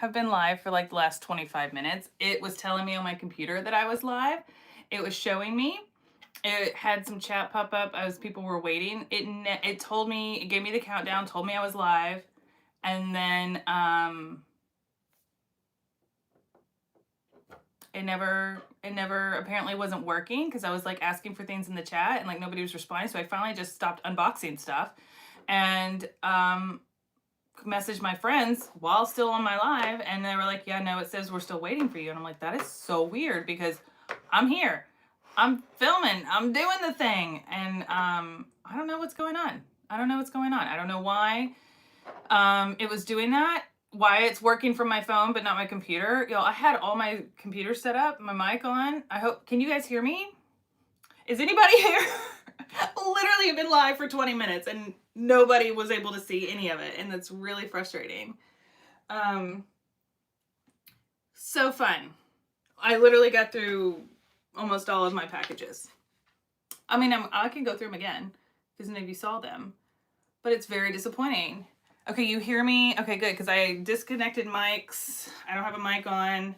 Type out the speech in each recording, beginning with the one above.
have been live for like the last 25 minutes. It was telling me on my computer that I was live. It was showing me. It had some chat pop up as people were waiting. It told me, it gave me the countdown, told me I was live, and then it never apparently wasn't working because I was like asking for things in the chat and like nobody was responding. So I finally just stopped unboxing stuff and messaged my friends while still on my live, and they were like, yeah, no, it says we're still waiting for you. And I'm like, that is so weird because I'm here, I'm filming, I'm doing the thing, and I don't know what's going on. I don't know why it was doing that, why it's working from my phone but not my computer. Y'all, I had all my computers set up, my mic on. I hope, can you guys hear me? Is anybody here? Literally have been live for 20 minutes and nobody was able to see any of it, and that's really frustrating. So fun. I literally got through almost all of my packages. I mean, I can go through them again because none of you saw them, but it's very disappointing. Okay, you hear me? Okay, good, because I disconnected mics. I don't have a mic on.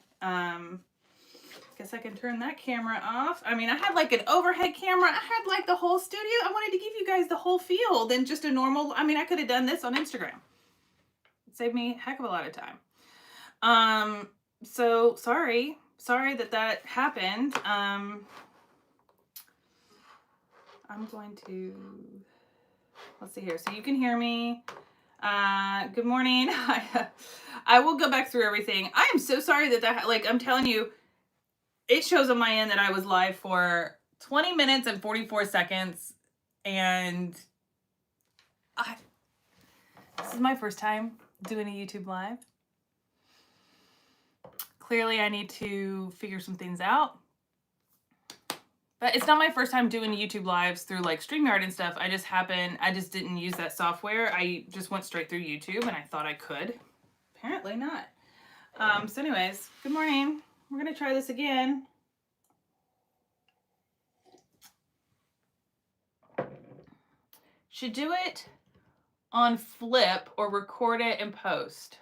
Guess I can turn that camera off. I mean, I had like an overhead camera. I had like the whole studio. I wanted to give you guys the whole feel than just a normal. I mean, I could have done this on Instagram. It saved me a heck of a lot of time. So sorry that happened. I'm going to, let's see here. So you can hear me. Good morning. I will go back through everything. I am so sorry that like, I'm telling you, it shows on my end that I was live for 20 minutes and 44 seconds. And this is my first time doing a YouTube live. Clearly, I need to figure some things out. But it's not my first time doing YouTube lives through like StreamYard and stuff. I just didn't use that software. I just went straight through YouTube and I thought I could. Apparently not. So anyways, good morning. We're going to try this again. Should do it on Flip or record it and post.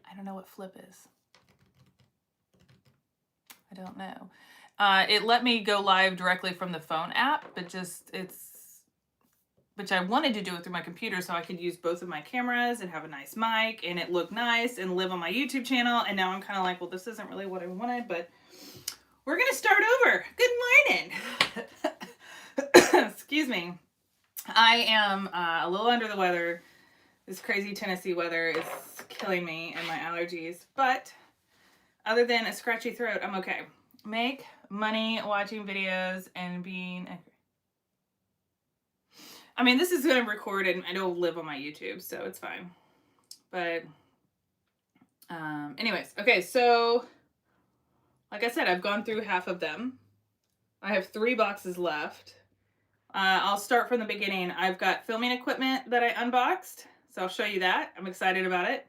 I don't know what Flip is. I don't know. It let me go live directly from the phone app, but which I wanted to do it through my computer so I could use both of my cameras and have a nice mic and it looked nice and live on my YouTube channel. And now I'm kind of like, well, this isn't really what I wanted, but we're going to start over. Good morning. Excuse me. I am a little under the weather. This crazy Tennessee weather is killing me and my allergies, but other than a scratchy throat, I'm okay. Make money watching videos and being angry. I mean, this is going to record and it'll live on my YouTube, so it's fine. But anyways, okay, so like I said, I've gone through half of them. I have 3 boxes left. I'll start from the beginning. I've got filming equipment that I unboxed, so I'll show you that. I'm excited about it.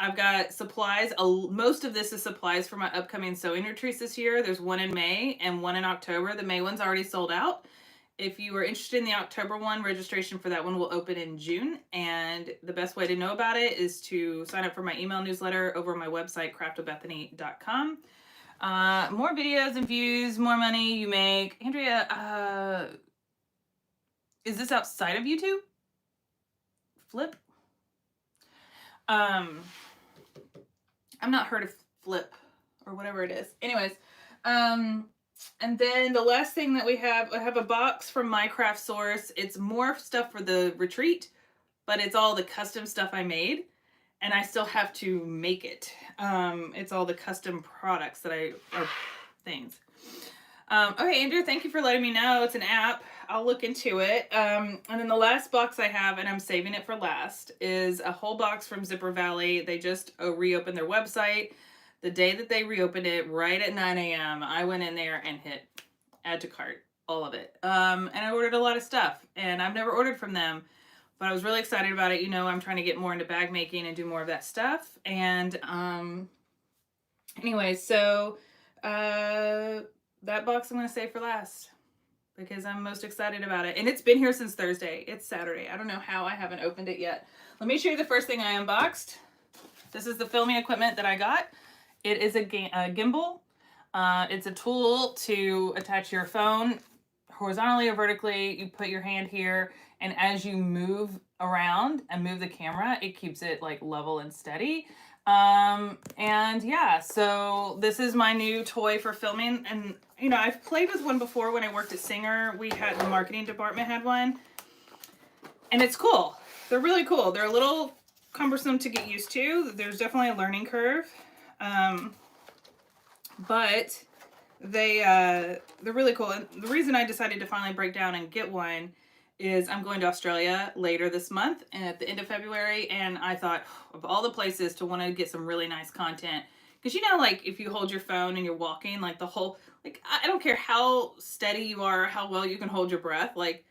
I've got supplies. Most of this is supplies for my upcoming sewing retreats this year. There's one in May and one in October. The May one's already sold out. If you are interested in the October one, registration for that one will open in June. And the best way to know about it is to sign up for my email newsletter over on my website, craftofbethany.com. More videos and views, more money you make. Andrea, is this outside of YouTube? Flip? I'm not heard of Flip or whatever it is. Anyways, and then the last thing that I have a box from My Craft Source. It's more stuff for the retreat, but it's all the custom stuff I made, and I still have to make it. It's all the custom products that or things. Okay, Andrew, thank you for letting me know. It's an app. I'll look into it. And then the last box I have, and I'm saving it for last, is a whole box from Zipper Valley. They just reopened their website. The day that they reopened it, right at 9 a.m., I went in there and hit add to cart, all of it. And I ordered a lot of stuff, and I've never ordered from them, but I was really excited about it. You know, I'm trying to get more into bag making and do more of that stuff. And anyway, so that box I'm going to save for last because I'm most excited about it. And it's been here since Thursday. It's Saturday. I don't know how I haven't opened it yet. Let me show you the first thing I unboxed. This is the filming equipment that I got. It is a gimbal. It's a tool to attach your phone horizontally or vertically. You put your hand here, and as you move around and move the camera, it keeps it like level and steady. And yeah, so this is my new toy for filming. And you know, I've played with one before when I worked at Singer. We had the marketing department had one, and it's cool. They're really cool. They're a little cumbersome to get used to. There's definitely a learning curve. But they're really cool. And the reason I decided to finally break down and get one is I'm going to Australia later this month and at the end of February, and I thought of all the places to want to get some really nice content, because you know, like if you hold your phone and you're walking, like the whole, like I don't care how steady you are, how well you can hold your breath, like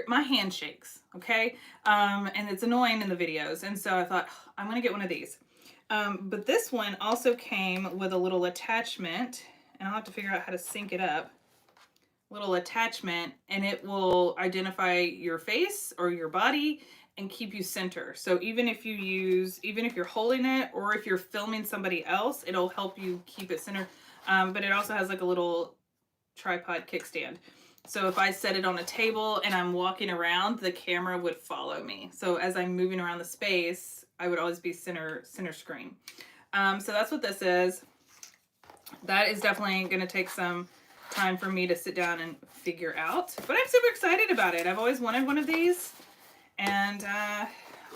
my hand shakes, okay? And it's annoying in the videos, and so I thought I'm gonna get one of these. But this one also came with a little attachment, and I'll have to figure out how to sync it up. Little attachment, and it will identify your face or your body and keep you center. So even if you're holding it or if you're filming somebody else, it'll help you keep it center. But it also has like a little tripod kickstand. So if I set it on a table and I'm walking around, the camera would follow me. So as I'm moving around the space, I would always be center screen. So that's what this is. That is definitely going to take some time for me to sit down and figure out, but I'm super excited about it. I've always wanted one of these, and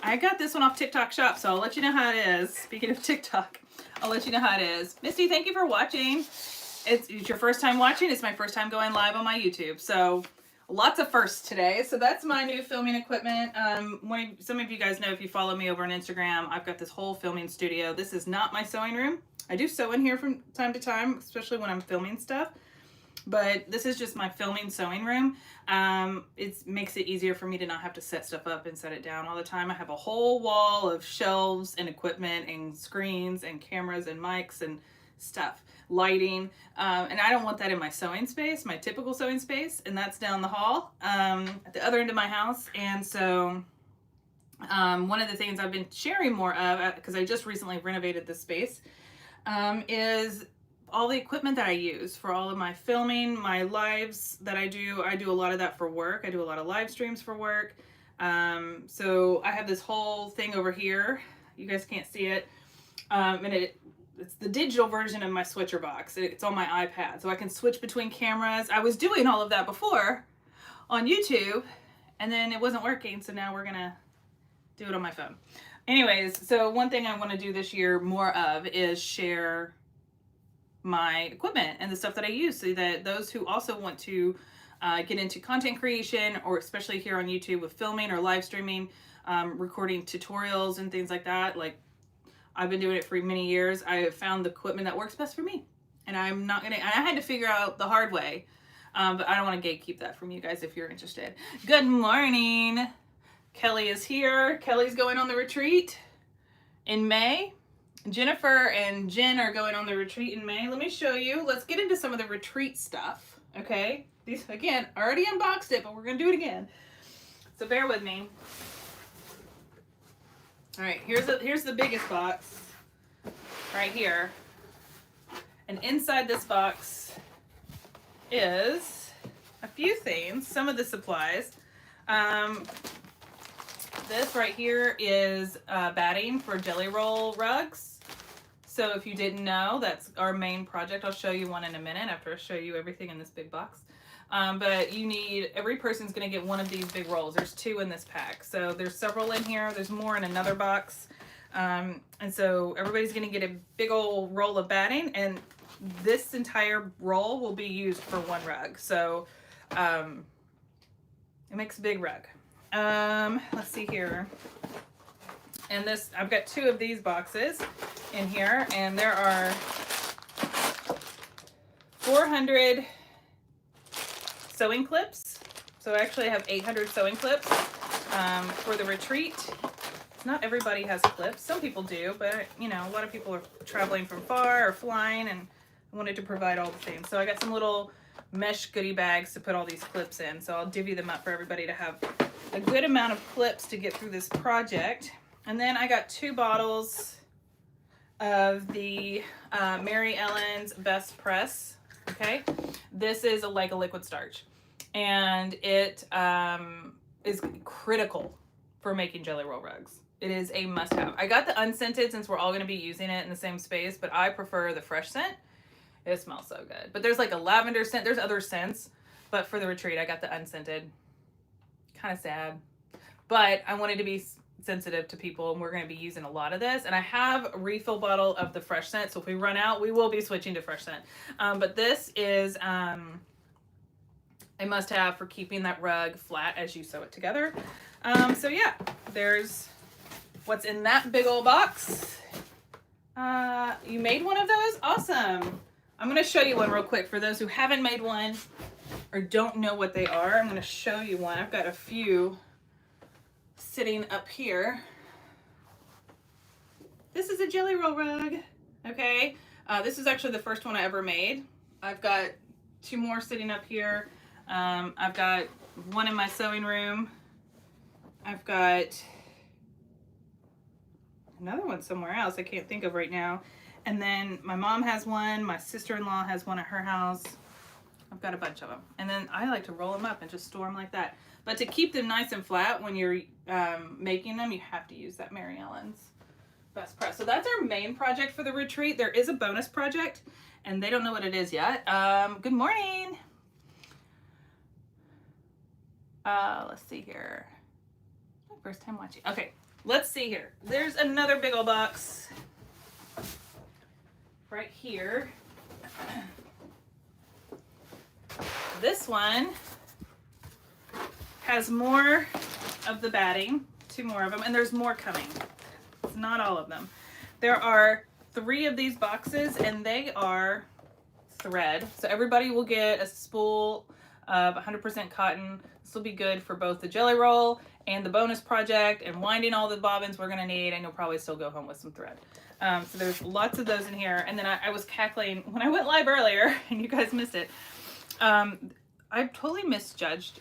I got this one off TikTok Shop, so I'll let you know how it is. Speaking of TikTok, I'll let you know how it is. Misty, thank you for watching. It's your first time watching. It's my first time going live on my YouTube, so lots of firsts today. So that's my new filming equipment. Some of you guys know, if you follow me over on Instagram, I've got this whole filming studio. This is not my sewing room. I do sew in here from time to time, especially when I'm filming stuff. But this is just my filming sewing room. It makes it easier for me to not have to set stuff up and set it down all the time. I have a whole wall of shelves and equipment and screens and cameras and mics and stuff, lighting. And I don't want that in my sewing space, my typical sewing space. And that's down the hall at the other end of my house. And so one of the things I've been sharing more of, because I just recently renovated this space, is all the equipment that I use for all of my filming, my lives that I do a lot of that for work. I do a lot of live streams for work. So I have this whole thing over here. You guys can't see it. And it's the digital version of my switcher box. It's on my iPad, so I can switch between cameras. I was doing all of that before on YouTube, and then it wasn't working, so now we're gonna do it on my phone. Anyways, so one thing I want to do this year more of is share my equipment and the stuff that I use, so that those who also want to get into content creation, or especially here on YouTube with filming or live streaming, recording tutorials and things like that. Like, I've been doing it for many years. I have found the equipment that works best for me, and I had to figure out the hard way, but I don't want to gatekeep that from you guys if you're interested. Good morning. Kelly is here. Kelly's going on the retreat in May. Jennifer and Jen are going on the retreat in May. Let me show you. Let's get into some of the retreat stuff, okay? These, again, already unboxed it, but we're going to do it again. So bear with me. All right, here's the biggest box right here. And inside this box is a few things, some of the supplies. This right here is batting for jelly roll rugs. So if you didn't know, that's our main project. I'll show you one in a minute after I show you everything in this big box. But every person's gonna get one of these big rolls. There's 2 in this pack. So there's several in here. There's more in another box. And so everybody's gonna get a big old roll of batting, and this entire roll will be used for one rug. So it makes a big rug. Let's see here. And this, I've got 2 of these boxes in here, and there are 400 sewing clips. So I actually have 800 sewing clips for the retreat. Not everybody has clips. Some people do, but you know, a lot of people are traveling from far or flying, and I wanted to provide all the things. So I got some little mesh goodie bags to put all these clips in. So I'll divvy them up for everybody to have a good amount of clips to get through this project. And then I got 2 bottles of the Mary Ellen's Best Press. Okay, this is like a liquid starch, and it is critical for making jelly roll rugs. It is a must-have. I got the unscented since we're all going to be using it in the same space, but I prefer the fresh scent. It smells so good. But there's like a lavender scent. There's other scents, but for the retreat, I got the unscented. Kind of sad, but I wanted to be sensitive to people, and we're going to be using a lot of this. And I have a refill bottle of the fresh scent, so if we run out, we will be switching to fresh scent. But this is a must-have for keeping that rug flat as you sew it together. So yeah, there's what's in that big old box. You made one of those? Awesome. I'm going to show you one real quick for those who haven't made one or don't know what they are. I'm going to show you one. I've got a few sitting up here. This is a jelly roll rug. Okay. This is actually the first one I ever made. I've got 2 more sitting up here. I've got one in my sewing room. I've got another one somewhere else I can't think of right now. And then my mom has one. My sister-in-law has one at her house. I've got a bunch of them. And then I like to roll them up and just store them like that. But to keep them nice and flat when you're making them, you have to use that Mary Ellen's Best Press. So that's our main project for the retreat. There is a bonus project, and they don't know what it is yet. Good morning. Let's see here. My first time watching. Okay, let's see here. There's another big old box right here. This one has more of the batting, 2 more of them, and there's more coming. It's not all of them. There are 3 of these boxes, and they are thread. So everybody will get a spool of 100% cotton. This will be good for both the jelly roll and the bonus project and winding all the bobbins we're gonna need, and you'll probably still go home with some thread. So there's lots of those in here. And then I was cackling when I went live earlier, and you guys missed it. I totally misjudged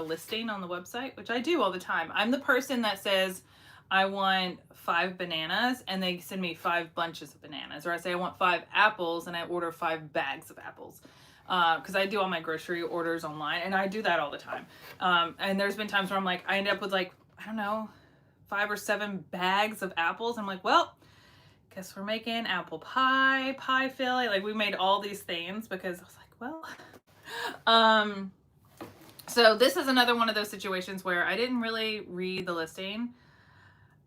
listing on the website, which I do all the time. I'm the person that says I want 5 bananas, and they send me 5 bunches of bananas. Or I say I want 5 apples, and I order 5 bags of apples. Because I do all my grocery orders online, and I do that all the time. And there's been times where I'm like, I end up with like, I don't know, 5 or 7 bags of apples. I'm like, well, guess we're making apple pie filling. Like, we made all these things because I was like, well, so this is another one of those situations where I didn't really read the listing.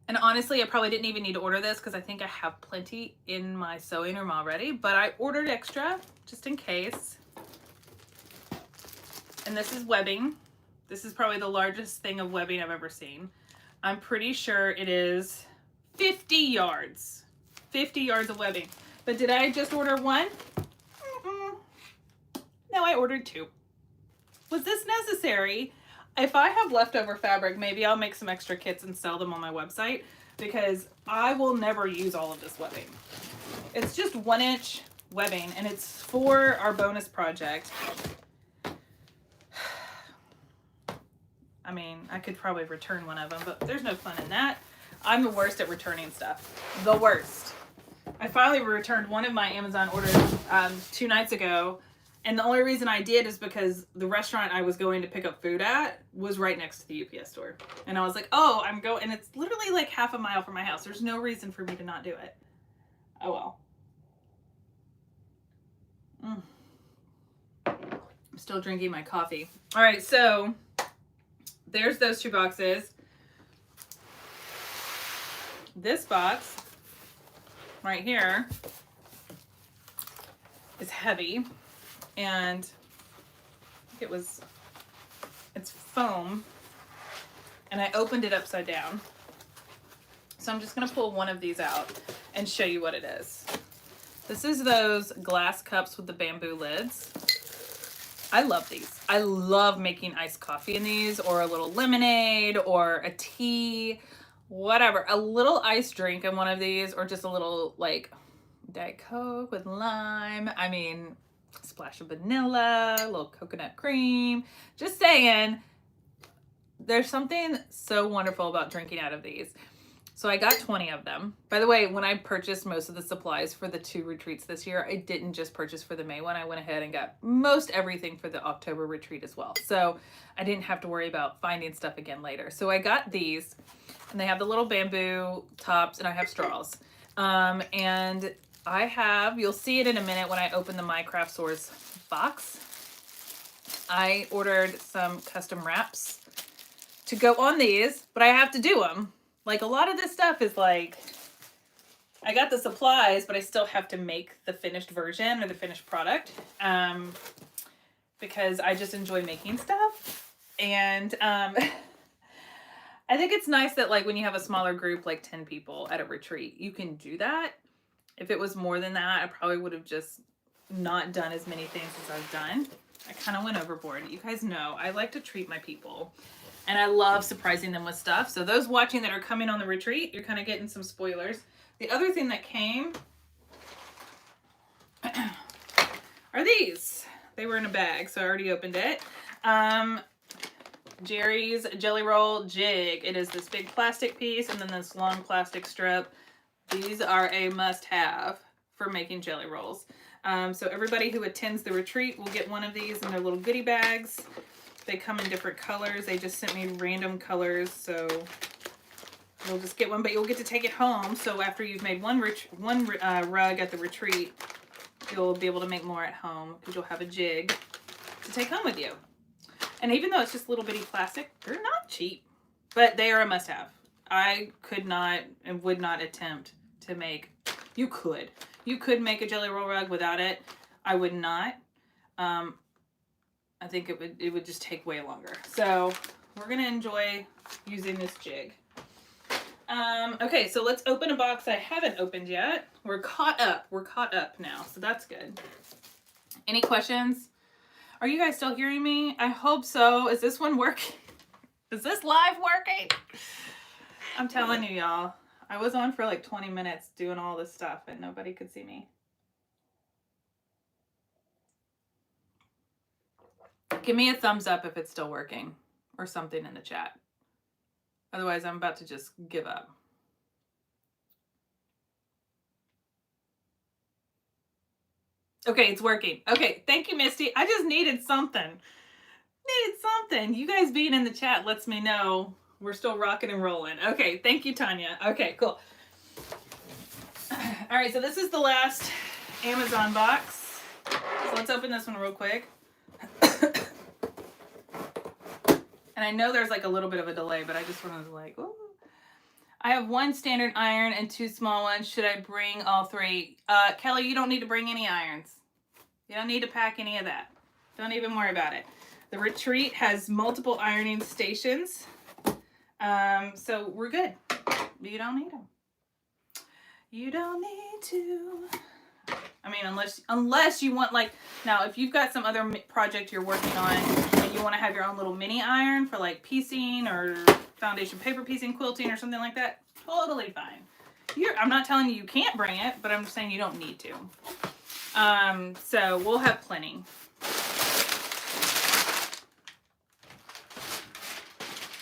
And honestly, I probably didn't even need to order this because I think I have plenty in my sewing room already, but I ordered extra just in case. And this is webbing. This is probably the largest thing of webbing I've ever seen. I'm pretty sure it is 50 yards. 50 yards of webbing. But did I just order 1? No, I ordered 2. Was this necessary? If I have leftover fabric, maybe I'll make some extra kits and sell them on my website, because I will never use all of this webbing. It's just 1-inch webbing, and it's for our bonus project. I mean, I could probably return one of them, but there's no fun in that. I'm the worst at returning stuff. The worst. I finally returned one of my Amazon orders 2 nights ago. And the only reason I did is because the restaurant I was going to pick up food at was right next to the UPS store. And I was like, oh, I'm going, and it's literally like half a mile from my house. There's no reason for me to not do it. Oh well. I'm still drinking my coffee. All right, so there's those 2 boxes. This box right here is heavy. And it's foam, and I opened it upside down. So I'm just going to pull one of these out and show you what it is. This is those glass cups with the bamboo lids. I love these. I love making iced coffee in these, or a little lemonade, or a tea, whatever. A little iced drink in one of these, or just a little like Diet Coke with lime. I mean, splash of vanilla, a little coconut cream. Just saying, there's something so wonderful about drinking out of these. So I got 20 of them. By the way, when I purchased most of the supplies for the 2 retreats this year, I didn't just purchase for the May one. I went ahead and got most everything for the October retreat as well. So I didn't have to worry about finding stuff again later. So I got these, and they have the little bamboo tops, and I have straws. And I have, you'll see it in a minute when I open the My Craft Stores box. I ordered some custom wraps to go on these, but I have to do them. Like, a lot of this stuff is like, I got the supplies, but I still have to make the finished version or the finished product, because I just enjoy making stuff. And I think it's nice that, like, when you have a smaller group, like 10 people at a retreat, you can do that. If it was more than that, I probably would have just not done as many things as I've done. I kind of went overboard. You guys know I like to treat my people. And I love surprising them with stuff. So those watching that are coming on the retreat, you're kind of getting some spoilers. The other thing that came are these. They were in a bag, so I already opened it. Jerry's Jelly Roll Jig. It is this big plastic piece and then this long plastic strip. These are a must-have for making jelly rolls. So everybody who attends the retreat will get one of these in their little goodie bags. They come in different colors. They just sent me random colors, so you'll just get one, but you'll get to take it home. So after you've made one rug at the retreat, you'll be able to make more at home because you'll have a jig to take home with you. And even though it's just little bitty plastic, they're not cheap, but they are a must-have. I could not and would not attempt to make. You could make a jelly roll rug without it. I would not. I think it would just take way longer. So we're gonna enjoy using this jig. Okay, so let's open a box I haven't opened yet. We're caught up. We're caught up now, so that's good. Any questions? Are you guys still hearing me? I hope so. Is this one working? Is this live working? I'm telling you, y'all. I was on for like 20 minutes doing all this stuff and nobody could see me. Give me a thumbs up if it's still working or something in the chat. Otherwise, I'm about to just give up. Okay, it's working. Okay, thank you, Misty. I just needed something. You guys being in the chat lets me know we're still rocking and rolling. Okay, thank you, Tanya. Okay, cool. All right, so this is the last Amazon box. So let's open this one real quick. And I know there's like a little bit of a delay, but I just wanted to like, ooh. I have 1 standard iron and 2 small ones. Should I bring all 3? Kelly, you don't need to bring any irons. You don't need to pack any of that. Don't even worry about it. The retreat has multiple ironing stations. So we're good. You don't need them. You don't need to. I mean, unless you want, like, now if you've got some other project you're working on and you want to have your own little mini iron for like piecing or foundation paper piecing, quilting or something like that, totally fine. I'm not telling you can't bring it, but I'm just saying you don't need to. So we'll have plenty.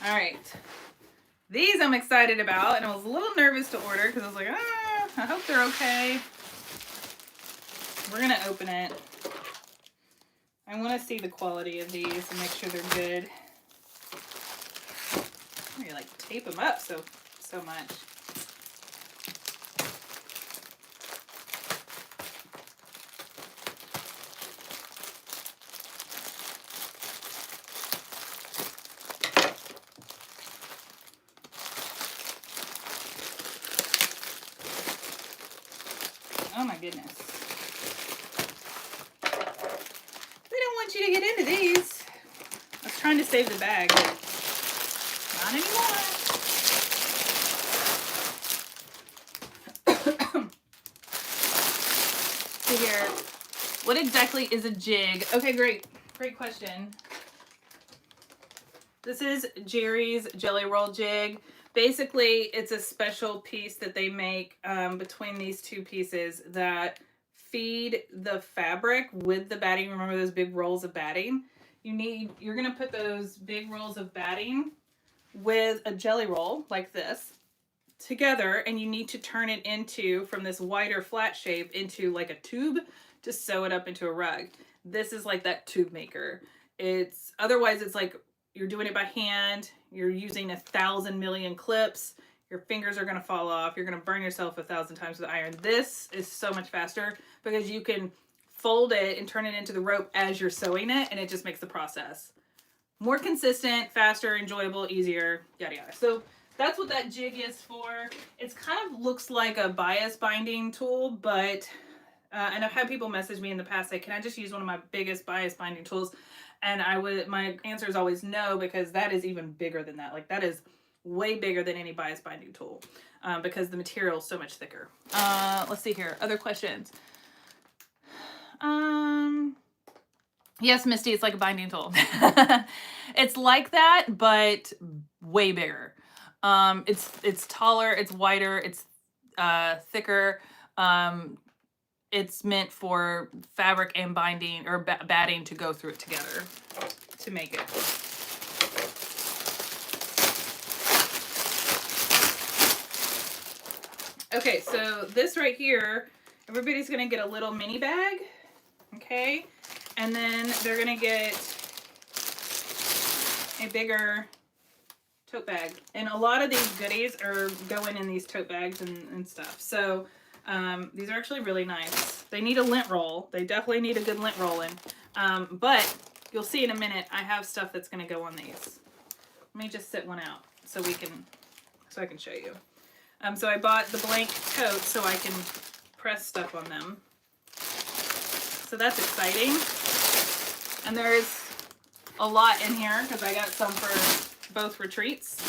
All right. These I'm excited about, and I was a little nervous to order because I was like, I hope they're okay. We're going to open it. I want to see the quality of these and make sure they're good. You like tape them up so much. Oh my goodness. They don't want you to get into these. I was trying to save the bag, but not anymore. See here. What exactly is a jig? Okay, great question. This is Jerry's Jelly Roll Jig. Basically, it's a special piece that they make between these 2 pieces that feed the fabric with the batting. Remember those big rolls of batting? You're gonna put those big rolls of batting with a jelly roll like this. together, and you need to turn it into, from this wider flat shape, into like a tube to sew it up into a rug. This is like that tube maker. Otherwise it's like you're doing it by hand, you're using 1,000 million clips, your fingers are going to fall off, you're going to burn yourself 1,000 times with iron. This is so much faster because you can fold it and turn it into the rope as you're sewing it, and it just makes the process more consistent, faster, enjoyable, easier, yada yada. So that's what that jig is for. It's kind of looks like a bias binding tool, but and I've had people message me in the past say, can I just use one of my biggest bias binding tools? And my answer is always no, because that is even bigger than that. Like, that is way bigger than any bias binding tool, because the material is so much thicker. Let's see here. Other questions. Yes, Misty, it's like a binding tool. It's like that, but way bigger. It's taller, it's wider, it's thicker. It's meant for fabric and binding or batting to go through it together to make it. Okay, so this right here, everybody's gonna get a little mini bag, okay? And then they're gonna get a bigger tote bag. And a lot of these goodies are going in these tote bags and stuff. So these are actually really nice. They need a lint roll. They definitely need a good lint roll in. But you'll see in a minute, I have stuff that's gonna go on these. Let me just sit one out so I can show you. So I bought the blank totes so I can press stuff on them. So that's exciting. And there's a lot in here because I got some for both retreats.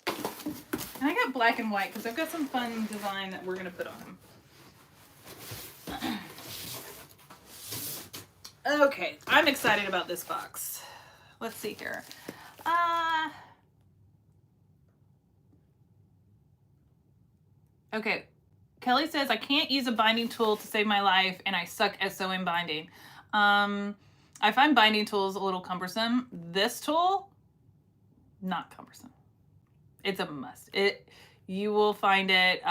And I got black and white because I've got some fun design that we're going to put on them. Okay, I'm excited about this box. Let's see here. Okay, Kelly says, I can't use a binding tool to save my life and I suck at sewing binding. I find binding tools a little cumbersome. This tool, not cumbersome. It's a must. You will find it,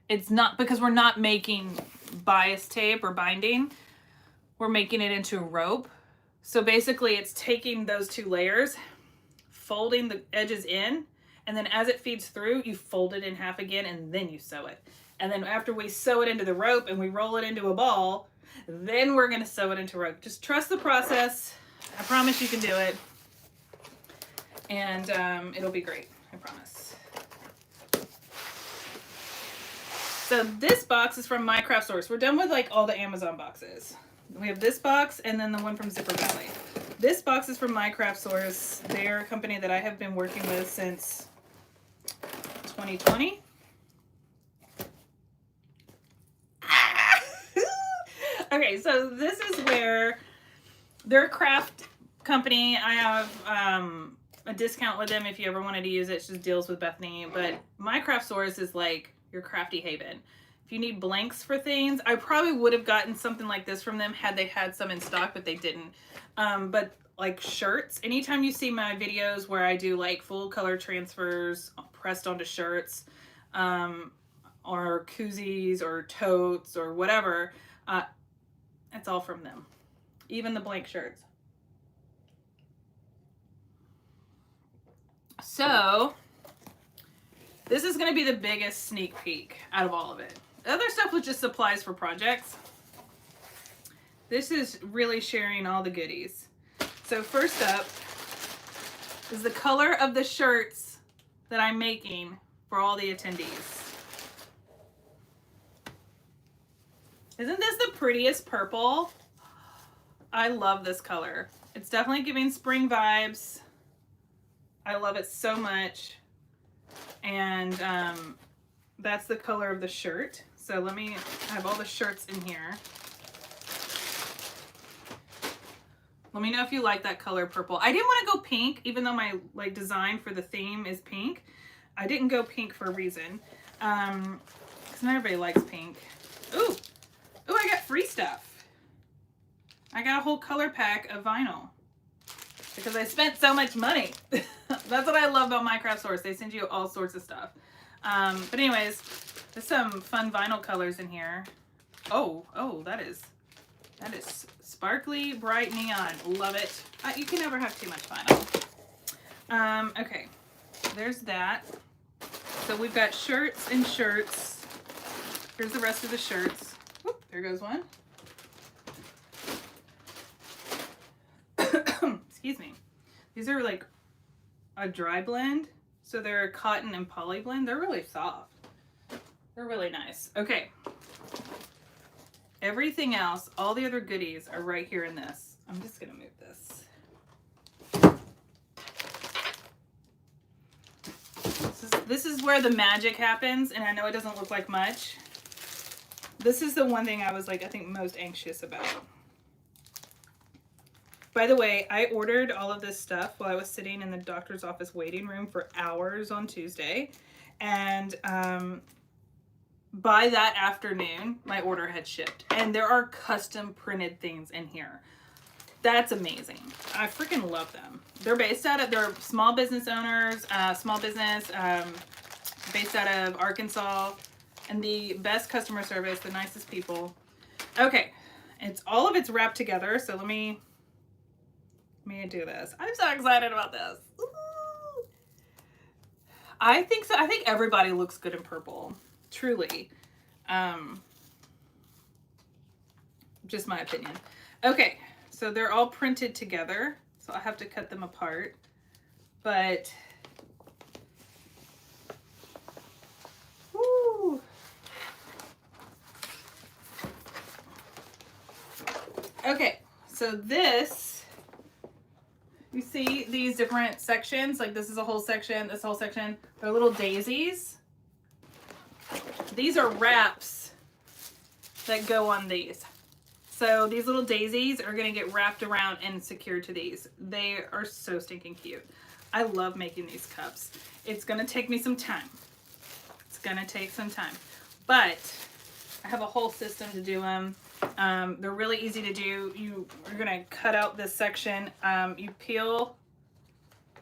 it's not, because we're not making bias tape or binding, we're making it into a rope. So basically it's taking those two layers, folding the edges in, and then as it feeds through, you fold it in half again and then you sew it. And then after we sew it into the rope and we roll it into a ball, then we're gonna sew it into rope. Just trust the process. I promise you can do it. And it'll be great, I promise. So this box is from My Craft Source. We're done with like all the Amazon boxes. We have this box and then the one from Zipper Valley. This box is from My Craft Source. They're a company that I have been working with since 2020. Okay, so this is where they're a craft company. I have a discount with them if you ever wanted to use it. It just deals with Bethany. But My Craft Source is like your crafty haven. If you need blanks for things, I probably would have gotten something like this from them had they had some in stock, but they didn't. But like shirts, anytime you see my videos where I do like full color transfers pressed onto shirts, or koozies or totes or whatever, it's all from them. Even the blank shirts. So this is going to be the biggest sneak peek out of all of it. The other stuff was just supplies for projects. This is really sharing all the goodies. So first up is the color of the shirts that I'm making for all the attendees. Isn't this the prettiest purple? I love this color. It's definitely giving spring vibes. I love it so much. And that's the color of the shirt. So I have all the shirts in here. Let me know if you like that color purple. I didn't want to go pink, even though my like design for the theme is pink. I didn't go pink for a reason. Because not everybody likes pink. Ooh, I got free stuff. I got a whole color pack of vinyl. Because I spent so much money. That's what I love about My Craft Source. They send you all sorts of stuff. But anyways, there's some fun vinyl colors in here. Oh, that is sparkly, bright neon. Love it. You can never have too much vinyl. Okay, there's that. So we've got shirts and shirts. Here's the rest of the shirts. Whoop, there goes one. Excuse me. These are like a dry blend. So they're a cotton and poly blend. They're really soft. They're really nice. Okay. Everything else, all the other goodies are right here in this. I'm just going to move this. This is where the magic happens, and I know it doesn't look like much. This is the one thing I was like, I think most anxious about. By the way, I ordered all of this stuff while I was sitting in the doctor's office waiting room for hours on Tuesday. And by that afternoon, my order had shipped. And there are custom printed things in here. That's amazing. I freaking love them. They're they're small business owners, based out of Arkansas. And the best customer service, the nicest people. Okay, all of it's wrapped together. So let me do this. I'm so excited about this. Ooh. I think so. I think everybody looks good in purple. Truly. Just my opinion. Okay, so they're all printed together. So I have to cut them apart. But woo. Okay, so this, you see these different sections, like this is a whole section, this whole section, they're little daisies. These are wraps that go on these. So these little daisies are gonna get wrapped around and secured to these. They are so stinking cute. I love making these cups. It's gonna take me some time. It's gonna take some time, but I have a whole system to do them. They're really easy to do. You're gonna cut out this section. You peel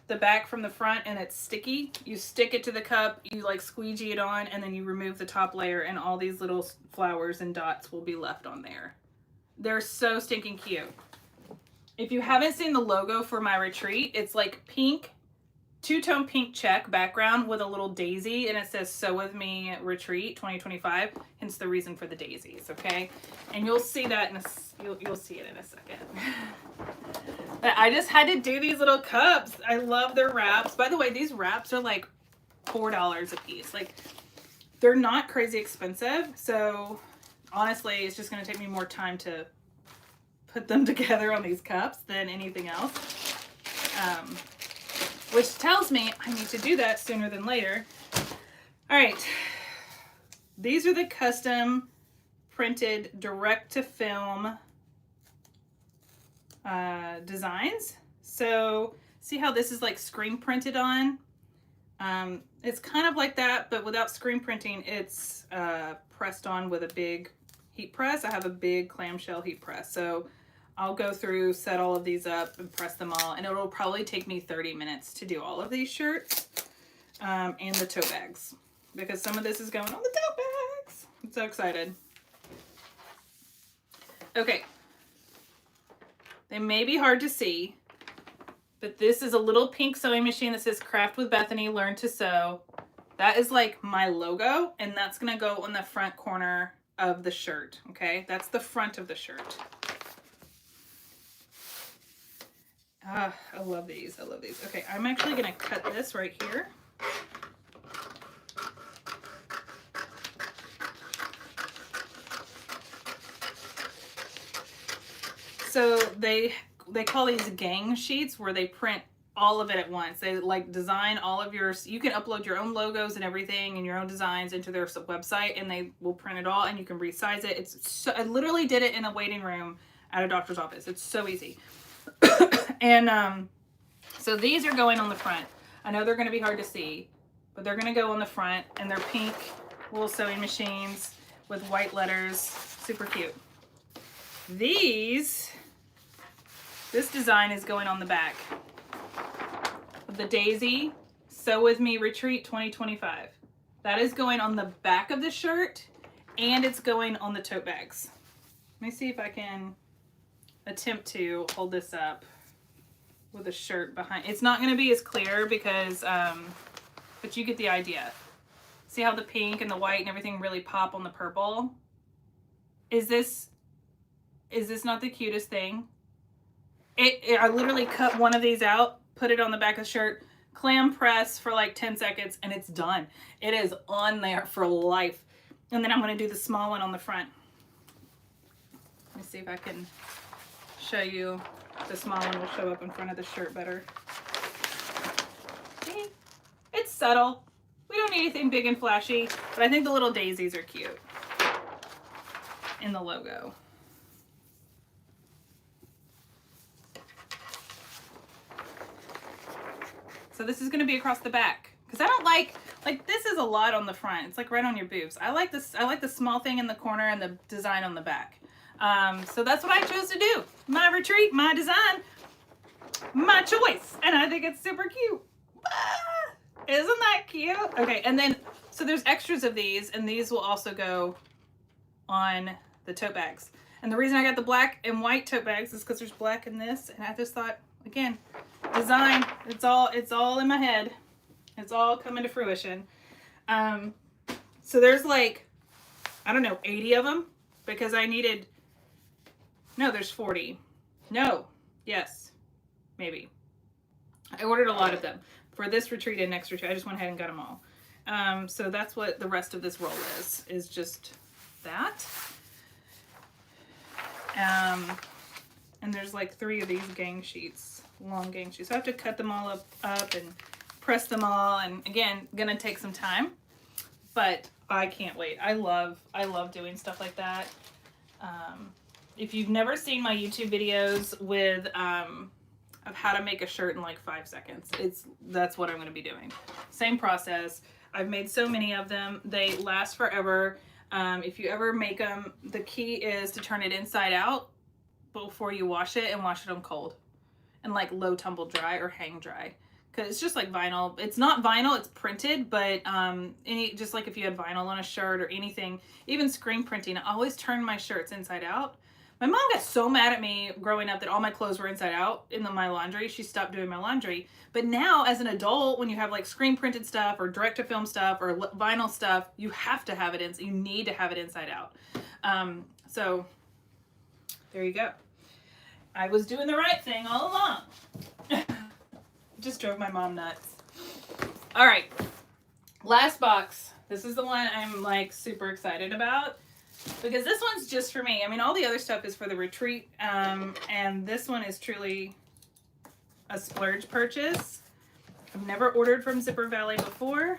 the back from the front and it's sticky. You stick it to the cup, you like squeegee it on, and then you remove the top layer and all these little flowers and dots will be left on there. They're so stinking cute. If you haven't seen the logo for my retreat, it's like pink, two-tone pink check background with a little daisy, and it says "Sew With Me Retreat 2025." Hence the reason for the daisies. Okay, and you'll see that you'll see it in a second. But I just had to do these little cups. I love their wraps. By the way, these wraps are like $4 a piece. Like, they're not crazy expensive. So honestly, it's just going to take me more time to put them together on these cups than anything else. Which tells me I need to do that sooner than later. All right. These are the custom printed direct to film designs. So see how this is like screen printed on? It's kind of like that, but without screen printing, it's pressed on with a big heat press. I have a big clamshell heat press. So I'll go through, set all of these up and press them all, and it'll probably take me 30 minutes to do all of these shirts and the tote bags, because some of this is going on the tote bags. I'm so excited. Okay. They may be hard to see, but this is a little pink sewing machine that says Craft with Bethany, Learn to Sew. That is like my logo, and that's going to go on the front corner of the shirt. Okay. That's the front of the shirt. I love these. I love these. Okay, I'm actually going to cut this right here. So they call these gang sheets, where they print all of it at once. They like design all of yours. You can upload your own logos and everything and your own designs into their website, and they will print it all, and you can resize it. I literally did it in a waiting room at a doctor's office. It's so easy. And so these are going on the front. I know they're going to be hard to see, but they're going to go on the front, and they're pink little sewing machines with white letters. Super cute. This design is going on the back with the daisy, Sew With Me Retreat 2025. That is going on the back of the shirt, and it's going on the tote bags. Let me see if I can attempt to hold this up with a shirt behind. It's not going to be as clear because, but you get the idea. See how the pink and the white and everything really pop on the purple? Is this not the cutest thing? I literally cut one of these out, put it on the back of the shirt, clam press for like 10 seconds, and it's done. It is on there for life. And then I'm going to do the small one on the front. Let me see if I can show you. The small one will show up in front of the shirt better. See? It's subtle. We don't need anything big and flashy, but I think the little daisies are cute in the logo. So this is going to be across the back because I don't like this is a lot on the front. It's like right on your boobs. I like this. I like the small thing in the corner and the design on the back. So that's what I chose to do. My retreat, my design, my choice. And I think it's super cute. Ah, isn't that cute? Okay. And then, so there's extras of these, and these will also go on the tote bags. And the reason I got the black and white tote bags is because there's black in this. And I just thought, again, design, it's all in my head. It's all coming to fruition. So there's like, I don't know, 80 of them because I needed, no, there's 40. No, yes, maybe. I ordered a lot of them for this retreat and next retreat. I just went ahead and got them all. So that's what the rest of this roll is just that. And there's like 3 of these gang sheets, long gang sheets. So I have to cut them all up and press them all. And again, gonna take some time, but I can't wait. I love doing stuff like that. If you've never seen my YouTube videos with of how to make a shirt in like 5 seconds, that's what I'm going to be doing. Same process. I've made so many of them. They last forever. If you ever make them, the key is to turn it inside out before you wash it and wash it on cold and like low tumble dry or hang dry. Because it's just like vinyl. It's not vinyl, it's printed, but just like if you had vinyl on a shirt or anything, even screen printing, I always turn my shirts inside out. My mom got so mad at me growing up that all my clothes were inside out in my laundry. She stopped doing my laundry. But now as an adult, when you have like screen printed stuff or direct to film stuff or vinyl stuff, you have to have it you need to have it inside out. So there you go. I was doing the right thing all along. Just drove my mom nuts. All right, last box. This is the one I'm like super excited about because this one's just for me. I mean, all the other stuff is for the retreat, and this one is truly a splurge purchase. I've never ordered from Zipper Valley before.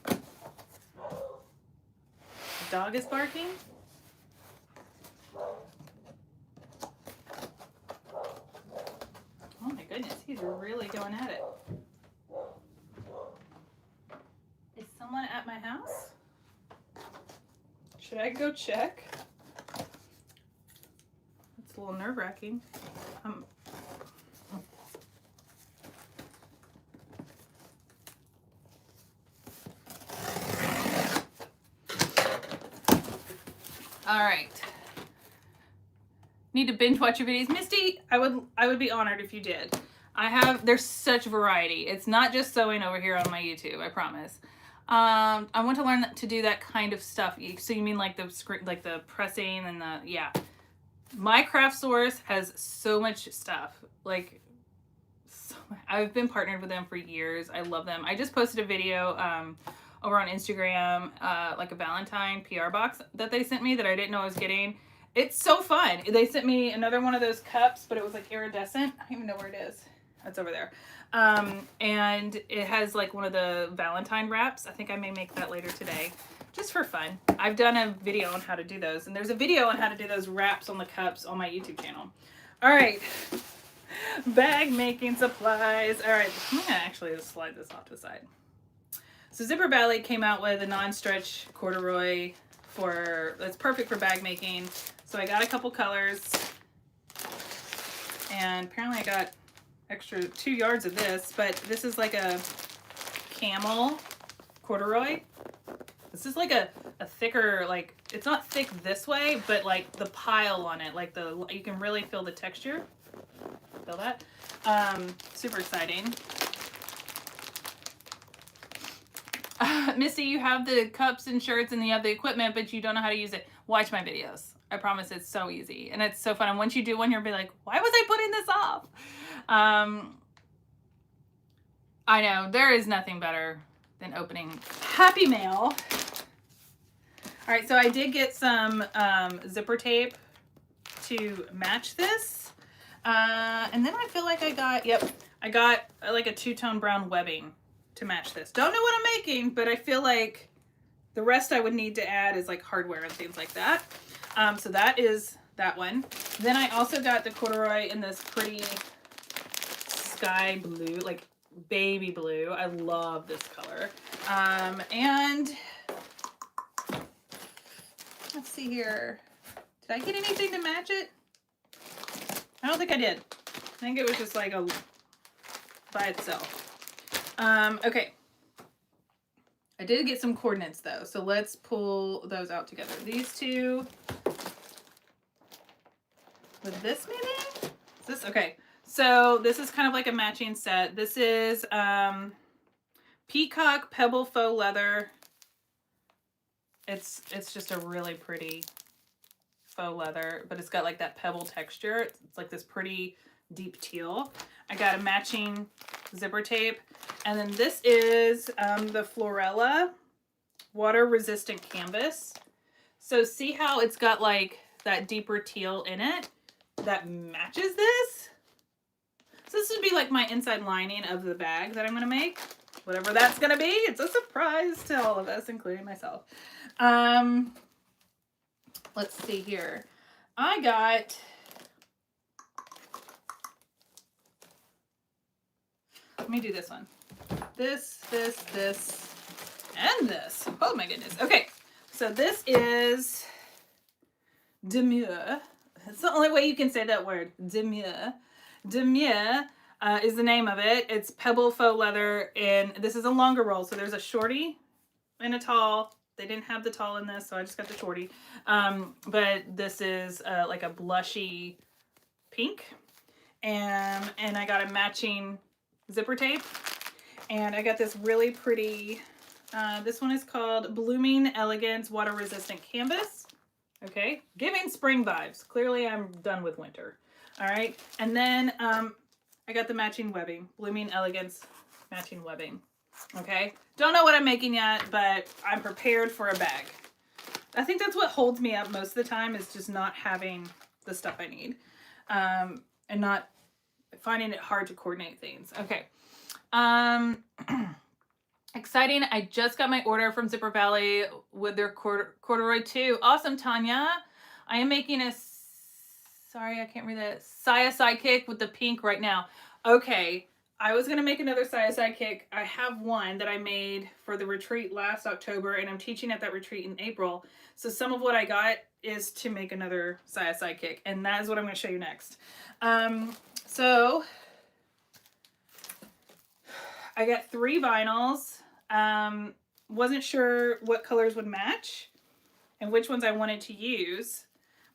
The dog is barking. Oh my goodness, he's really going at it. Is someone at my house? Should I go check? It's a little nerve-wracking. All right. Need to binge watch your videos. Misty, I would be honored if you did. There's such variety. It's not just sewing over here on my YouTube, I promise. I want to learn to do that kind of stuff. So you mean like the pressing and yeah. My craft source has so much stuff. Like, I've been partnered with them for years. I love them. I just posted a video over on Instagram, like a Valentine PR box that they sent me that I didn't know I was getting. It's so fun. They sent me another one of those cups, but it was like iridescent. I don't even know where it is. It's over there. And it has like one of the Valentine wraps. I think I may make that later today, just for fun. I've done a video on how to do those, and there's a video on how to do those wraps on the cups on my YouTube channel. All right. Bag making supplies. All right. I'm going to actually just slide this off to the side. So Zipper Valley came out with a non-stretch corduroy that's perfect for bag making. So I got a couple colors, and apparently I got extra 2 yards of this, but this is like a camel corduroy. This is like a thicker, like, it's not thick this way, but like the pile on it, like you can really feel the texture. Feel that? Super exciting. Misty, you have the cups and shirts and you have the equipment, but you don't know how to use it. Watch my videos. I promise it's so easy. And it's so fun. And once you do one, you'll be like, why was I putting this off? I know, there is nothing better than opening Happy Mail. All right, so I did get some zipper tape to match this. And then I feel like I got like a two-tone brown webbing to match this. Don't know what I'm making, but I feel like the rest I would need to add is like hardware and things like that. So that is that one. Then I also got the corduroy in this pretty sky blue, like baby blue. I love this color. And let's see here. Did I get anything to match it? I don't think I did. I think it was just like a by itself. Okay. I did get some coordinates though, so let's pull those out together. These two with this maybe? Is this okay? So this is kind of like a matching set. This is peacock pebble faux leather. It's just a really pretty faux leather, but it's got like that pebble texture. It's like this pretty deep teal. I got a matching zipper tape. And then this is the Florella water resistant canvas. So see how it's got like that deeper teal in it that matches this? So this would be like my inside lining of the bag that I'm gonna make. Whatever that's gonna be, it's a surprise to all of us, including myself. Let's see here. I got let me do this one. This, and this. Oh my goodness. Okay, so this is Demure. It's the only way you can say that word. Demure. Demure is the name of it. It's pebble faux leather, and this is a longer roll. So there's a shorty and a tall. They didn't have the tall in this, so I just got the shorty. But this is like a blushy pink, and I got a matching zipper tape. And I got this really pretty, this one is called Blooming Elegance Water Resistant Canvas. Okay, giving spring vibes. Clearly I'm done with winter. All right, and then I got the matching webbing, Blooming Elegance matching webbing. Okay, don't know what I'm making yet, but I'm prepared for a bag. I think that's what holds me up most of the time, is just not having the stuff I need, and not finding it hard to coordinate things. Okay. Exciting. I just got my order from Zipper Valley with their corduroy too. Awesome, Tanya. I am making a, sorry, I can't read that, Saya Sidekick with the pink right now. Okay. I was going to make another Saya Sidekick. I have one that I made for the retreat last October, and I'm teaching at that retreat in April. So some of what I got is to make another Saya Sidekick, and that is what I'm going to show you next. So I got 3 vinyls. Wasn't sure what colors would match and which ones I wanted to use,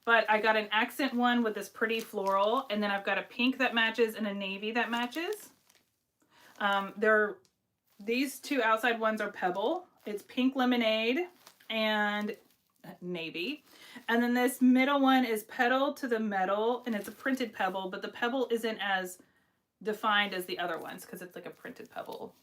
but I got an accent one with this pretty floral, and then I've got a pink that matches and a navy that matches. These 2 outside ones are pebble. It's pink lemonade and navy. And then this middle one is petal to the metal, and it's a printed pebble, but the pebble isn't as defined as the other ones because it's like a printed pebble.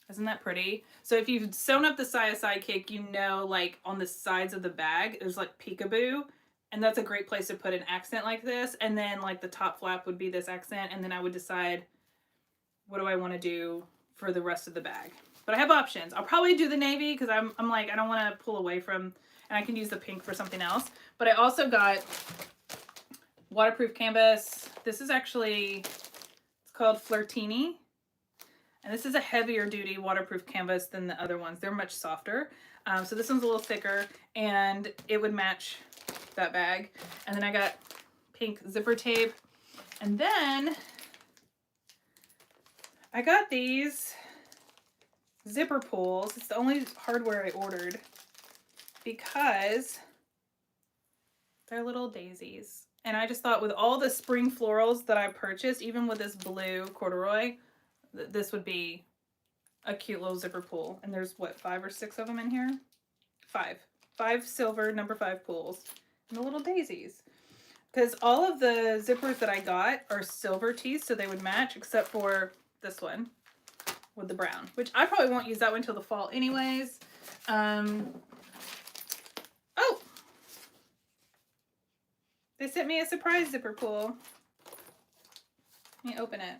Isn't that pretty? So if you've sewn up the Saya Sidekick, you know, like on the sides of the bag, there's like peekaboo, and that's a great place to put an accent like this. And then like the top flap would be this accent, and then I would decide what do I want to do for the rest of the bag. But I have options. I'll probably do the navy because I'm like, I don't want to pull away from, and I can use the pink for something else. But I also got waterproof canvas. This is actually, it's called Flirtini. And this is a heavier duty waterproof canvas than the other ones. They're much softer. So this one's a little thicker, and it would match that bag. And then I got pink zipper tape. And then I got these zipper pulls. It's the only hardware I ordered because they're little daisies. And I just thought with all the spring florals that I purchased, even with this blue corduroy, this would be a cute little zipper pull. And there's what, 5 or 6 of them in here? 5 silver number 5 pulls and the little daisies. Because all of the zippers that I got are silver tees, so they would match, except for this one with the brown, which I probably won't use that one until the fall anyways. Oh! They sent me a surprise zipper pull. Let me open it.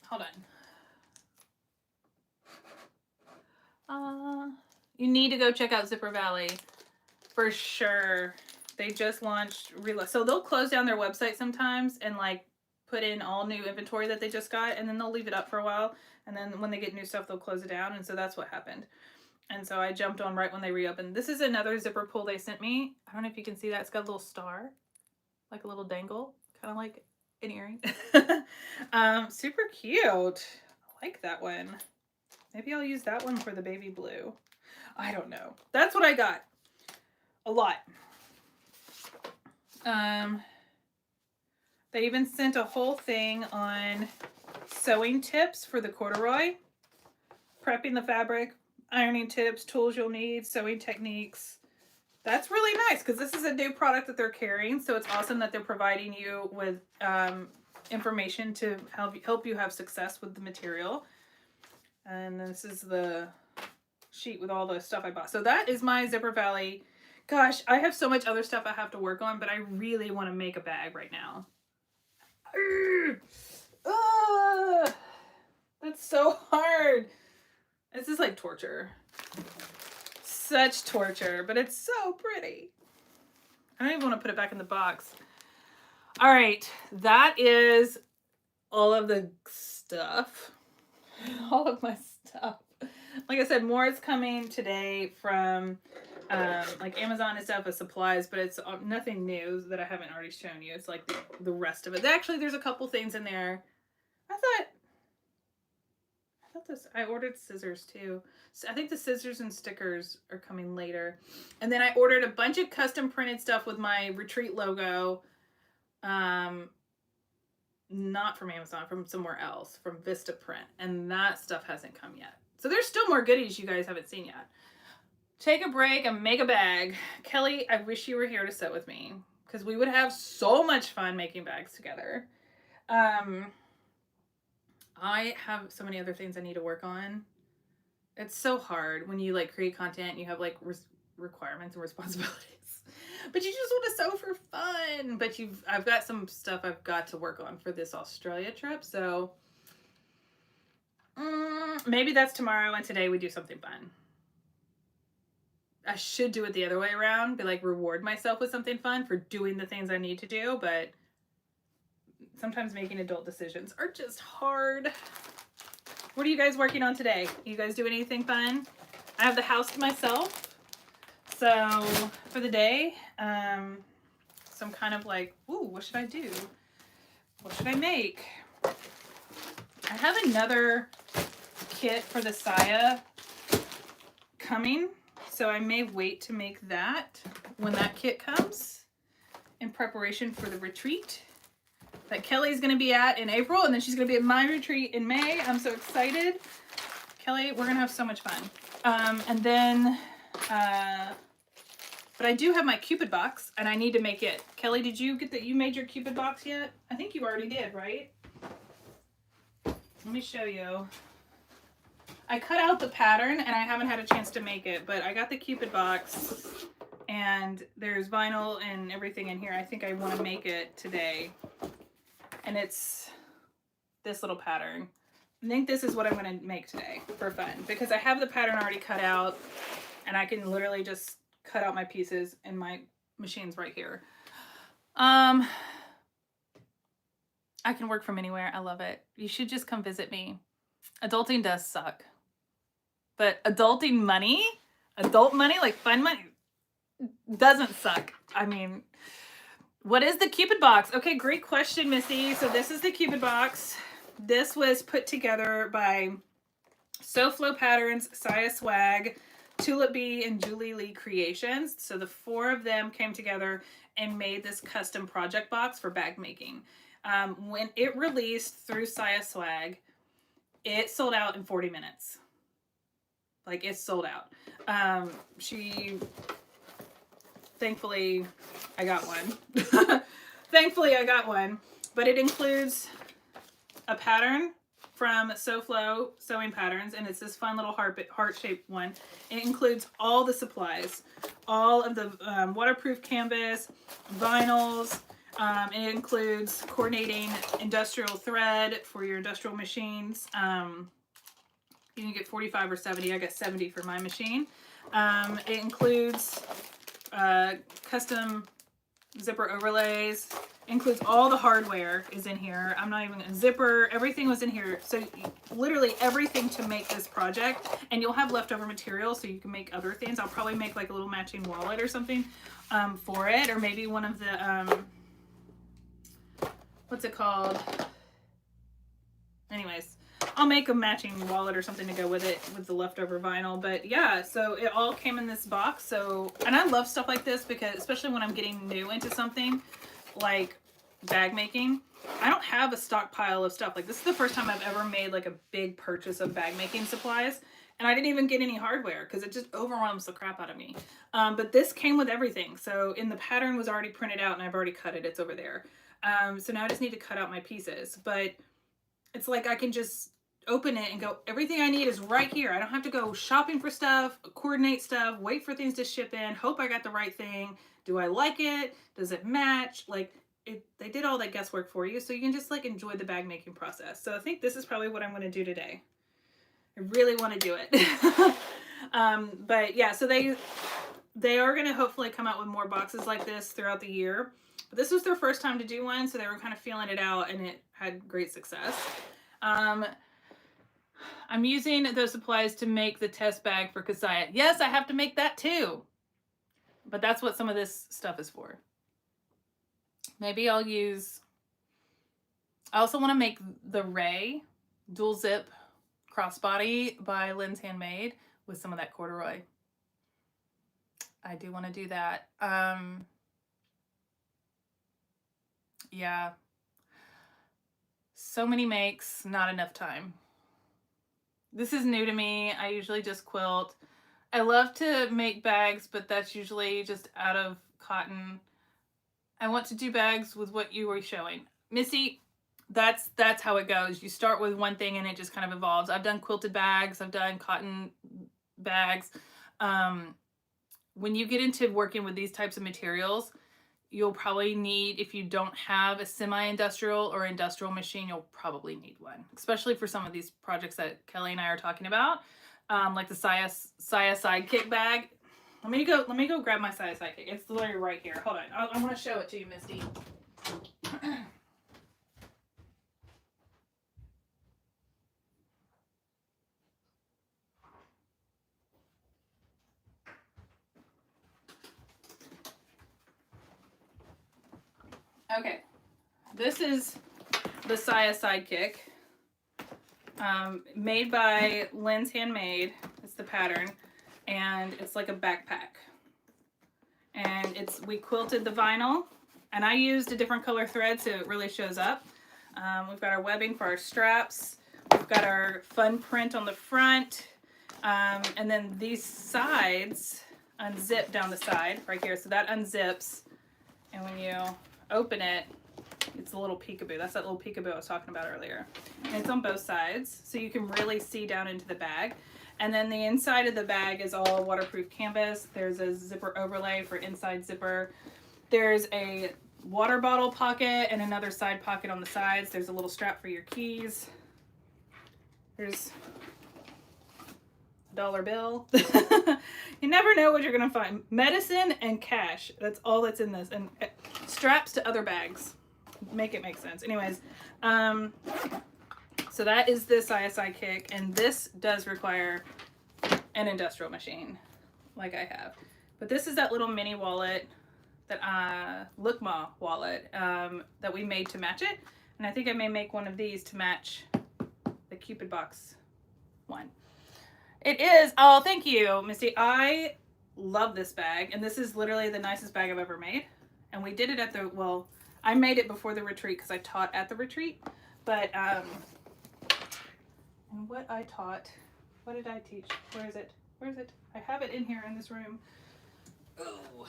Hold on. You need to go check out Zipper Valley for sure. They just launched so they'll close down their website sometimes and like put in all new inventory that they just got, and then they'll leave it up for a while, and then when they get new stuff they'll close it down. And so that's what happened, and so I jumped on right when they reopened. This is another zipper pull they sent me. I don't know if you can see that. It's got a little star, like a little dangle, kind of like an earring. Super cute. I like that one. Maybe I'll use that one for the baby blue. I don't know. That's what I got. A lot. They even sent a whole thing on sewing tips for the corduroy, prepping the fabric, ironing tips, tools you'll need, sewing techniques. That's really nice because this is a new product that they're carrying, so it's awesome that they're providing you with information to help you have success with the material. And this is the sheet with all the stuff I bought. So that is my Zipper Valley. Gosh, I have so much other stuff I have to work on, but I really want to make a bag right now. That's so hard. This is like torture. Such torture, but it's so pretty. I don't even want to put it back in the box. All right, that is all of the stuff. All of my stuff. Like I said, more is coming today from like Amazon and stuff with supplies, but it's nothing new that I haven't already shown you. It's like the rest of it. Actually, there's a couple things in there. I thought I ordered scissors too. So I think the scissors and stickers are coming later. And then I ordered a bunch of custom printed stuff with my retreat logo. Not from Amazon, from somewhere else, from Vistaprint. And that stuff hasn't come yet. So there's still more goodies you guys haven't seen yet. Take a break and make a bag. Kelly, I wish you were here to sew with me because we would have so much fun making bags together. I have so many other things I need to work on. It's so hard when you like create content, you have like requirements and responsibilities. But you just want to sew for fun. But I've got some stuff I've got to work on for this Australia trip. So maybe that's tomorrow, and today we do something fun. I should do it the other way around. Be like, reward myself with something fun for doing the things I need to do. But sometimes making adult decisions are just hard. What are you guys working on today? You guys do anything fun? I have the house to myself. So for the day, so I'm kind of like, ooh, what should I do? What should I make? I have another kit for the Saya coming, so I may wait to make that when that kit comes in preparation for the retreat that Kelly's going to be at in April, and then she's going to be at my retreat in May. I'm so excited. Kelly, we're going to have so much fun. And then, but I do have my Cupid box, and I need to make it. Kelly, did you get that? You made your Cupid box yet? I think you already did, right? Let me show you. I cut out the pattern, and I haven't had a chance to make it, but I got the Cupid box, and there's vinyl and everything in here. I think I want to make it today. And it's this little pattern. I think this is what I'm going to make today for fun, because I have the pattern already cut out, and I can literally just cut out my pieces, and my machine's right here. I can work from anywhere. I love it. You should just come visit me. Adulting does suck. But adult money, like fun money, doesn't suck. I mean, what is the Cupid box? Okay, great question, Missy. So this is the Cupid box. This was put together by SoFlo Patterns, Saya Swag, Tulip Bee, and Julie Lee Creations. So the 4 of them came together and made this custom project box for bag making. When it released through Saya Swag, it sold out in 40 minutes. Like, it's sold out. Thankfully, I got one. Thankfully, I got one. But it includes a pattern from SoFlo Sewing Patterns, and it's this fun little heart-shaped one. It includes all the supplies, all of the waterproof canvas, vinyls. It includes coordinating industrial thread for your industrial machines. You can get 45 or 70. I got 70 for my machine. It includes custom zipper overlays. It includes all the hardware is in here. I'm not even a zipper. Everything was in here. So literally everything to make this project. And you'll have leftover material so you can make other things. I'll probably make like a little matching wallet or something for it. Or maybe one of the, what's it called? Anyways, I'll make a matching wallet or something to go with it with the leftover vinyl. But yeah, so it all came in this box. So, and I love stuff like this because especially when I'm getting new into something like bag making, I don't have a stockpile of stuff. Like, this is the first time I've ever made like a big purchase of bag making supplies. And I didn't even get any hardware because it just overwhelms the crap out of me. But this came with everything. So in the pattern was already printed out and I've already cut it. It's over there. So now I just need to cut out my pieces. But it's like I can just open it and go, everything I need is right here. I don't have to go shopping for stuff, coordinate stuff, wait for things to ship in, hope I got the right thing. Do I like it? Does it match? Like, they did all that guesswork for you, so you can just like enjoy the bag making process. So I think this is probably what I'm going to do today. I really want to do it. But yeah, so they are going to hopefully come out with more boxes like this throughout the year. But this was their first time to do one, so they were kind of feeling it out, and it had great success. I'm using those supplies to make the test bag for Kasaya. Yes, I have to make that too. But that's what some of this stuff is for. Maybe I'll use... I also want to make the Ray dual zip crossbody by Lynn's Handmade with some of that corduroy. I do want to do that. Yeah. So many makes, not enough time. This is new to me. I usually just quilt. I love to make bags, but that's usually just out of cotton. I want to do bags with what you were showing. Missy, that's how it goes. You start with one thing and it just kind of evolves. I've done quilted bags. I've done cotton bags. When you get into working with these types of materials, you'll probably need, if you don't have a semi-industrial or industrial machine, you'll probably need one, especially for some of these projects that Kelly and I are talking about, like the Saya Sidekick bag. Let me go grab my Saya Sidekick. It's literally right here. Hold on. I want to show it to you, Misty. Okay, this is the Saya Sidekick, made by Lynn's Handmade. It's the pattern, and it's like a backpack. And we quilted the vinyl, and I used a different color thread so it really shows up. We've got our webbing for our straps. We've got our fun print on the front, and then these sides unzip down the side right here. So that unzips, and when you open it, it's a little peekaboo. That's that little peekaboo I was talking about earlier. And it's on both sides, so you can really see down into the bag. And then the inside of the bag is all waterproof canvas. There's a zipper overlay for inside zipper. There's a water bottle pocket and another side pocket on the sides. There's a little strap for your keys. There's a $1 bill. You never know what you're gonna find. Medicine and cash. That's all that's in this. And straps to other bags. Make it make sense. Anyways, so that is the Saya Sidekick, and this does require an industrial machine, like I have. But this is that little mini wallet that Lookma wallet that we made to match it. And I think I may make one of these to match the Cupid box one. It is, oh, thank you, Misty. I love this bag. And this is literally the nicest bag I've ever made. And we did it at the, well, I made it before the retreat because I taught at the retreat. But, and what I taught, what did I teach? Where is it? Where is it? I have it in here in this room. Oh.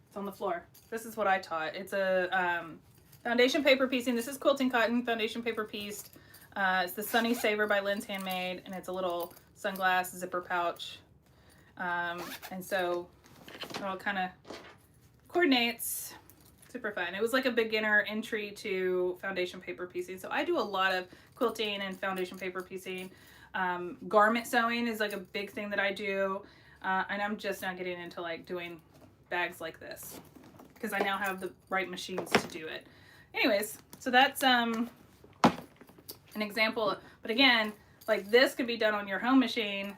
It's on the floor. This is what I taught. It's a foundation paper piecing. This is quilting cotton, foundation paper pieced. It's the Sunny Saver by Lynn's Handmade, and it's a little sunglass zipper pouch. And so it all kind of coordinates. Super fun. It was like a beginner entry to foundation paper piecing. So I do a lot of quilting and foundation paper piecing. Garment sewing is like a big thing that I do. And I'm just now getting into like doing bags like this because I now have the right machines to do it. Anyways, so that's an example. But again, like this could be done on your home machine.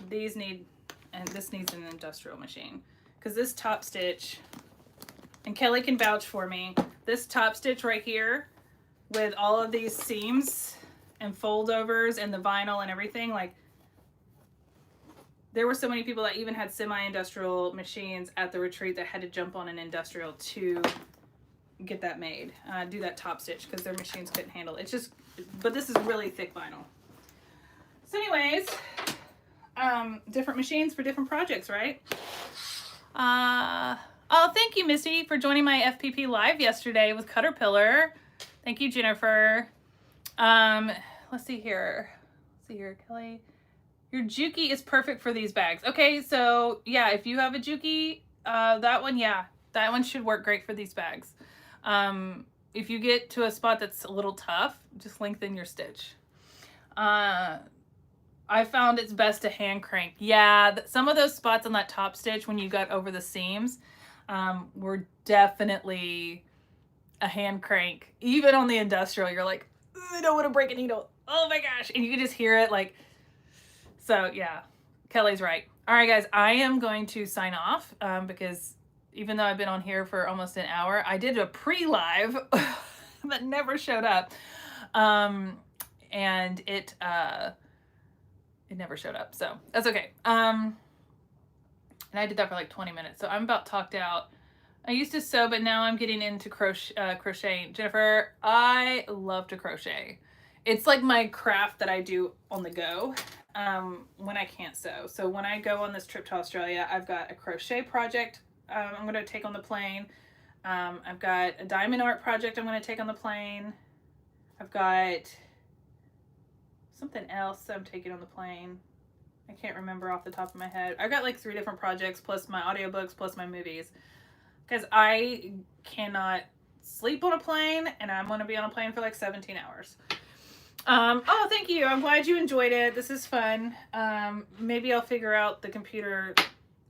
These need, and this needs an industrial machine because this top stitch, and Kelly can vouch for me, this top stitch right here with all of these seams and foldovers and the vinyl and everything, like there were so many people that even had semi-industrial machines at the retreat that had to jump on an industrial to get that made, do that top stitch because their machines couldn't handle it. It's just, but this is really thick vinyl. So anyways, different machines for different projects, right? Oh, thank you, Missy, for joining my FPP live yesterday with Caterpillar. Thank you, Jennifer. Let's see here. Kelly. Your Juki is perfect for these bags. Okay, so yeah, if you have a Juki, that one should work great for these bags. If you get to a spot that's a little tough, just lengthen your stitch. I found it's best to hand crank. Yeah, some of those spots on that top stitch when you got over the seams were definitely a hand crank. Even on the industrial, you're like, I don't want to break a needle. Oh my gosh. And you can just hear it like, so yeah, Kelly's right. All right, guys, I am going to sign off because even though I've been on here for almost an hour, I did a pre-live that never showed up. And it never showed up, so that's okay. And I did that for like 20 minutes, so I'm about talked out. I used to sew, but now I'm getting into crocheting. Jennifer, I love to crochet. It's like my craft that I do on the go when I can't sew. So when I go on this trip to Australia, I've got a crochet project I'm going to take on the plane. I've got a diamond art project I'm going to take on the plane. I've got something else I'm taking on the plane. I can't remember off the top of my head. I've got like 3 different projects plus my audiobooks plus my movies because I cannot sleep on a plane and I'm going to be on a plane for like 17 hours. Oh, thank you. I'm glad you enjoyed it. This is fun. Maybe I'll figure out the computer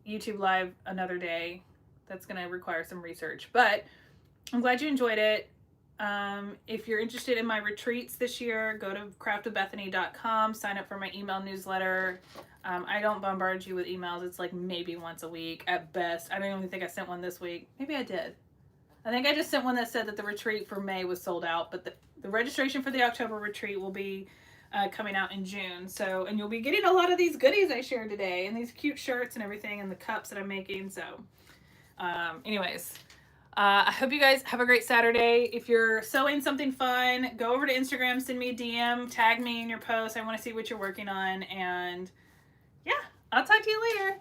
YouTube live another day. That's going to require some research, but I'm glad you enjoyed it. If you're interested in my retreats this year, go to craftwithbethany.com, sign up for my email newsletter. I don't bombard you with emails. It's like maybe once a week at best. I don't even think I sent one this week. Maybe I did. I think I just sent one that said that the retreat for May was sold out, but the registration for the October retreat will be coming out in June. So, and you'll be getting a lot of these goodies I shared today and these cute shirts and everything and the cups that I'm making. So, anyways, I hope you guys have a great Saturday. If you're sewing something fun, go over to Instagram, send me a DM, tag me in your post. I want to see what you're working on. And yeah, I'll talk to you later.